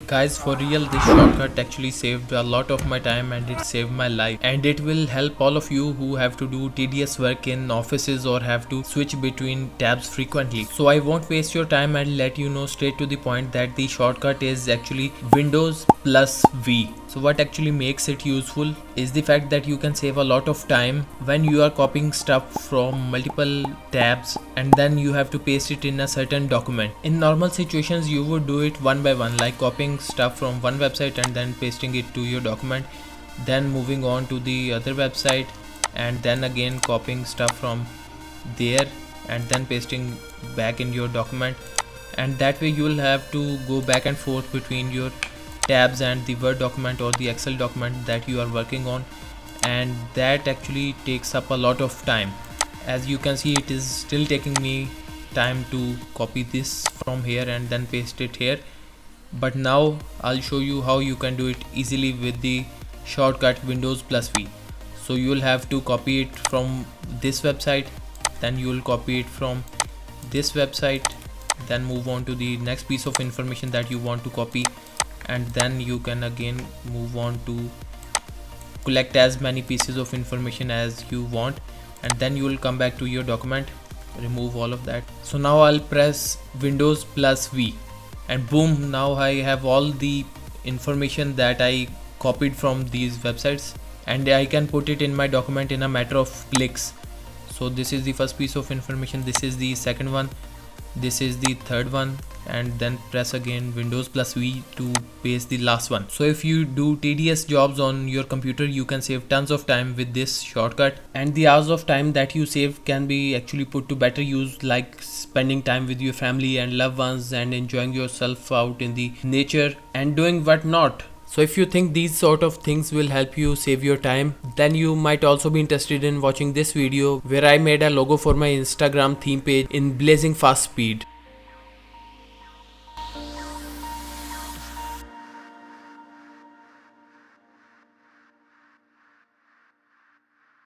Guys, for real, this shortcut actually saved a lot of my time and it saved my life, and it will help all of you who have to do tedious work in offices or have to switch between tabs frequently. So I won't waste your time and let you know straight to the point that the shortcut is actually Windows plus V. So what actually makes it useful is the fact that you can save a lot of time when you are copying stuff from multiple tabs and then you have to paste it in a certain document. In normal situations you would do it one by one, like copying stuff from one website and then pasting it to your document, then moving on to the other website and then again copying stuff from there and then pasting back in your document, and that way you will have to go back and forth between your tabs and the Word document or the Excel document that you are working on, and that actually takes up a lot of time. As you can see, it is still taking me time to copy this from here and then paste it here, but now I'll show you how you can do it easily with the shortcut Windows plus V. So you will have to copy it from this website, then you will copy it from this website, then move on to the next piece of information that you want to copy, and then you can again move on to collect as many pieces of information as you want, and then you will come back to your document, remove all of that. So now I'll press Windows plus V and boom, now I have all the information that I copied from these websites and I can put it in my document in a matter of clicks. So this is the first piece of information, this is the second one, this is the third one, and then press again Windows plus V to paste the last one. So if you do tedious jobs on your computer, you can save tons of time with this shortcut, and the hours of time that you save can be actually put to better use, like spending time with your family and loved ones and enjoying yourself out in the nature and doing what not. So if you think these sort of things will help you save your time, then you might also be interested in watching this video where I made a logo for my Instagram theme page in blazing fast speed.